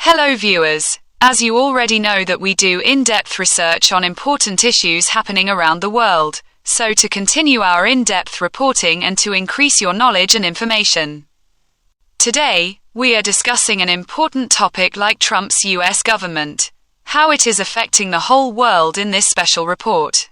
Hello viewers, as you already know that we do in-depth research on important issues happening around the world, so to continue our in-depth reporting and to increase your knowledge and information. Today, we are discussing an important topic like Trump's US government, how it is affecting the whole world in this special report.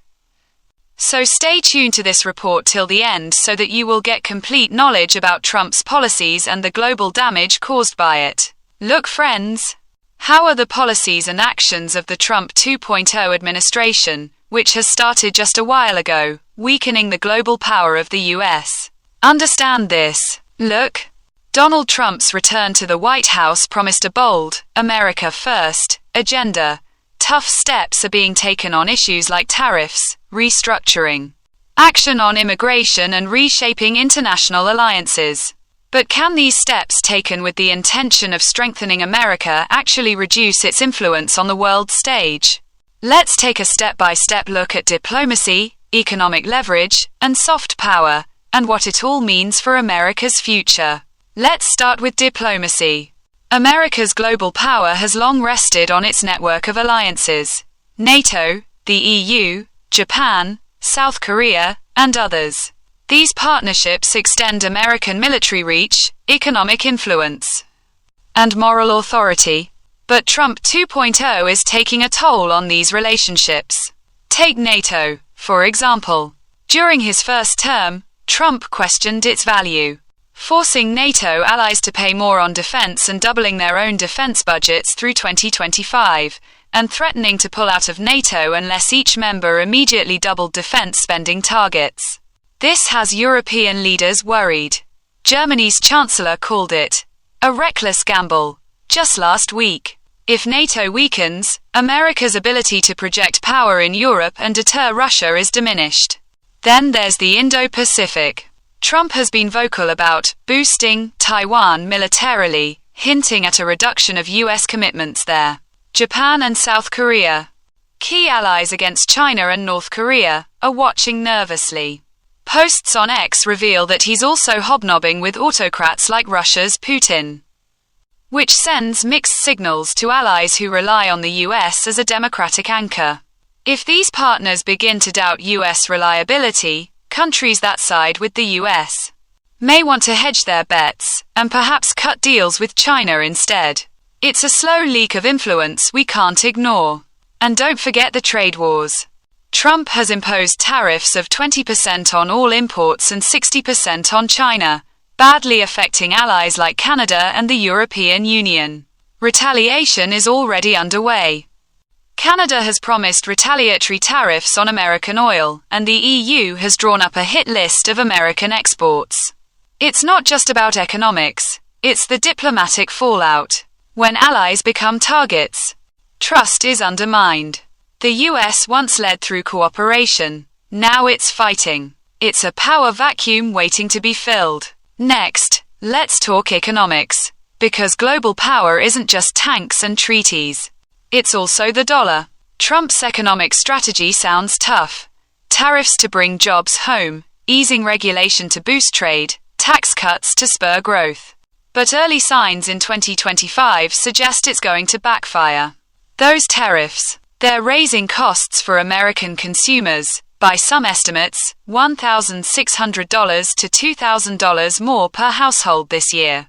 So stay tuned to this report till the end so that you will get complete knowledge about Trump's policies and the global damage caused by it. Look friends, how are the policies and actions of the Trump 2.0 administration, which has started just a while ago, weakening the global power of the US? Understand this. Look, Donald Trump's return to the White House promised a bold, America First, agenda. Tough steps are being taken on issues like tariffs, restructuring, action on immigration and reshaping international alliances. But can these steps taken with the intention of strengthening America actually reduce its influence on the world stage? Let's take a step-by-step look at diplomacy, economic leverage, and soft power, and what it all means for America's future. Let's start with diplomacy. America's global power has long rested on its network of alliances: NATO, the EU, Japan, South Korea, and others. These partnerships extend American military reach, economic influence, and moral authority. But Trump 2.0 is taking a toll on these relationships. Take NATO, for example. During his first term, Trump questioned its value, forcing NATO allies to pay more on defense and doubling their own defense budgets through 2025, and threatening to pull out of NATO unless each member immediately doubled defense spending targets. This has European leaders worried. Germany's chancellor called it a reckless gamble just last week. If NATO weakens, America's ability to project power in Europe and deter Russia is diminished. Then there's the Indo-Pacific. Trump has been vocal about boosting Taiwan militarily, hinting at a reduction of US commitments there. Japan and South Korea, key allies against China and North Korea, are watching nervously. Posts on X reveal that he's also hobnobbing with autocrats like Russia's Putin, which sends mixed signals to allies who rely on the US as a democratic anchor. If these partners begin to doubt US reliability, countries that side with the US may want to hedge their bets, and perhaps cut deals with China instead. It's a slow leak of influence we can't ignore. And don't forget the trade wars. Trump has imposed tariffs of 20% on all imports and 60% on China, badly affecting allies like Canada and the European Union. Retaliation is already underway. Canada has promised retaliatory tariffs on American oil, and the EU has drawn up a hit list of American exports. It's not just about economics, it's the diplomatic fallout. When allies become targets, trust is undermined. The US once led through cooperation. Now it's fighting. It's a power vacuum waiting to be filled. Next, let's talk economics. Because global power isn't just tanks and treaties. It's also the dollar. Trump's economic strategy sounds tough. Tariffs to bring jobs home, easing regulation to boost trade, tax cuts to spur growth. But early signs in 2025 suggest it's going to backfire. Those tariffs, they're raising costs for American consumers, by some estimates, $1,600 to $2,000 more per household this year.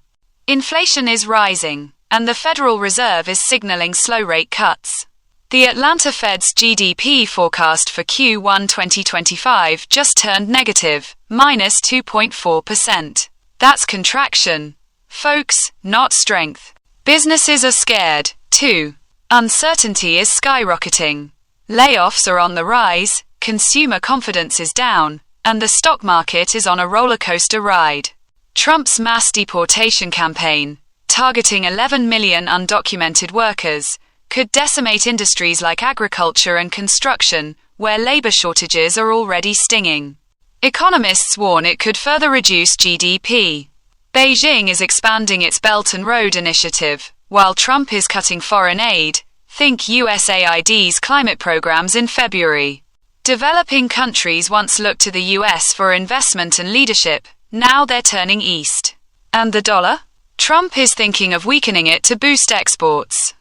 Inflation is rising, and the Federal Reserve is signaling slow rate cuts. The Atlanta Fed's GDP forecast for Q1 2025 just turned negative, minus 2.4%. That's contraction, folks, not strength. Businesses are scared, too. Uncertainty is skyrocketing. Layoffs are on the rise, consumer confidence is down, and the stock market is on a roller coaster ride. Trump's mass deportation campaign, targeting 11 million undocumented workers, could decimate industries like agriculture and construction, where labor shortages are already stinging. Economists warn it could further reduce GDP. Beijing is expanding its Belt and Road Initiative, while Trump is cutting foreign aid. Think USAID's climate programs in February. Developing countries once looked to the US for investment and leadership, now they're turning east. And the dollar? Trump is thinking of weakening it to boost exports.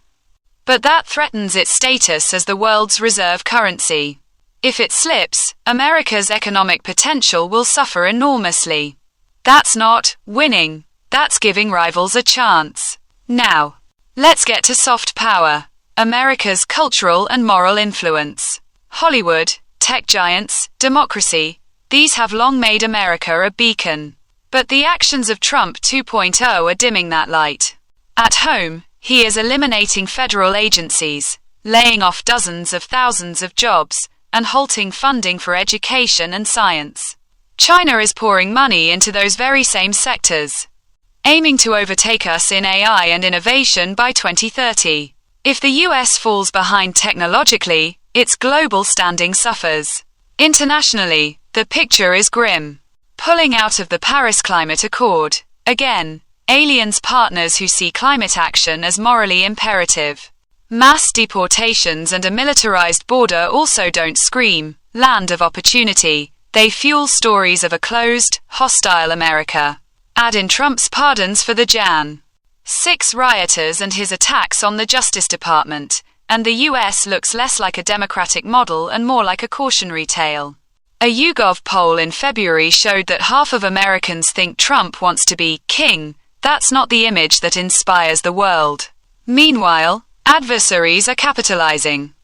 But that threatens its status as the world's reserve currency. If it slips, America's economic potential will suffer enormously. That's not winning. That's giving rivals a chance. Now, let's get to soft power. America's cultural and moral influence. Hollywood, tech giants, democracy, these have long made America a beacon. But the actions of Trump 2.0 are dimming that light. At home, he is eliminating federal agencies, laying off dozens of thousands of jobs, and halting funding for education and science. China is pouring money into those very same sectors, aiming to overtake us in AI and innovation by 2030. If the US falls behind technologically, its global standing suffers. Internationally, the picture is grim. Pulling out of the Paris Climate Accord. Again, aliens partners who see climate action as morally imperative. Mass deportations and a militarized border also don't scream land of opportunity. They fuel stories of a closed, hostile America. Add in Trump's pardons for the Jan. 6 rioters and his attacks on the Justice Department, and the US looks less like a democratic model and more like a cautionary tale. A YouGov poll in February showed that half of Americans think Trump wants to be king. That's not the image that inspires the world. Meanwhile, adversaries are capitalizing.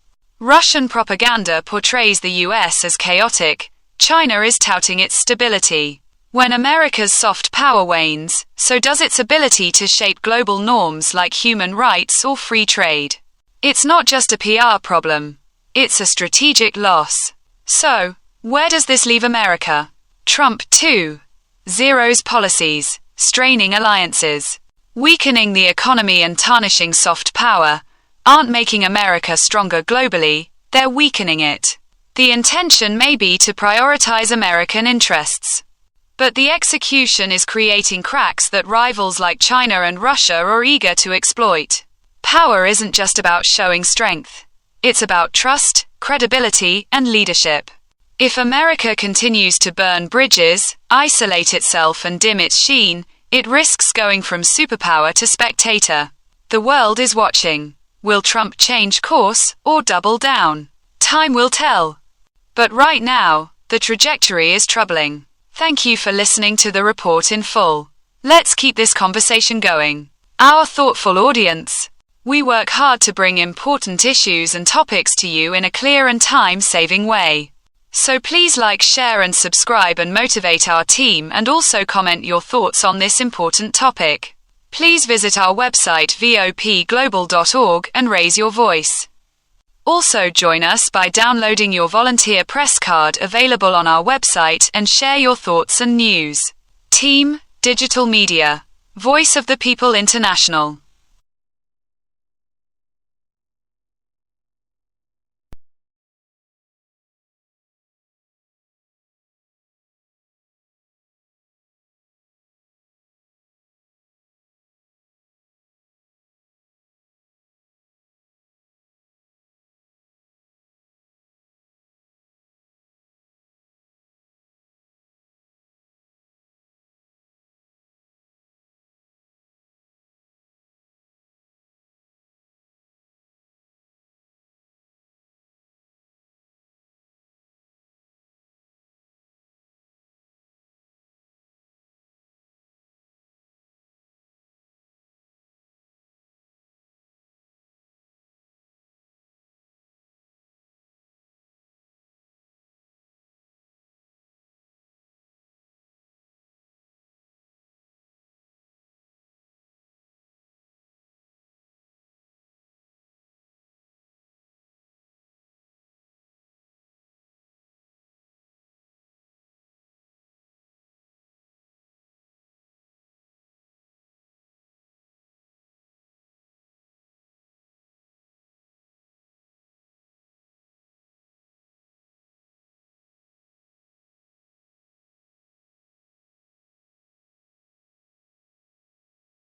Russian propaganda portrays the US as chaotic. China is touting its stability. When America's soft power wanes, so does its ability to shape global norms like human rights or free trade. It's not just a PR problem. It's a strategic loss. So, where does this leave America? Trump 2.0's policies, straining alliances, weakening the economy and tarnishing soft power, aren't making America stronger globally, they're weakening it. The intention may be to prioritize American interests. But the execution is creating cracks that rivals like China and Russia are eager to exploit. Power isn't just about showing strength. It's about trust, credibility, and leadership. If America continues to burn bridges, isolate itself and dim its sheen, it risks going from superpower to spectator. The world is watching. Will Trump change course or double down? Time will tell. But right now, the trajectory is troubling. Thank you for listening to the report in full. Let's keep this conversation going. Our thoughtful audience. We work hard to bring important issues and topics to you in a clear and time-saving way. So please like, share and subscribe and motivate our team, and also comment your thoughts on this important topic. Please visit our website VOPGLOBAL.org and raise your voice. Also join us by downloading your volunteer press card available on our website and share your thoughts and news. Team Digital Media. Voice of the People International.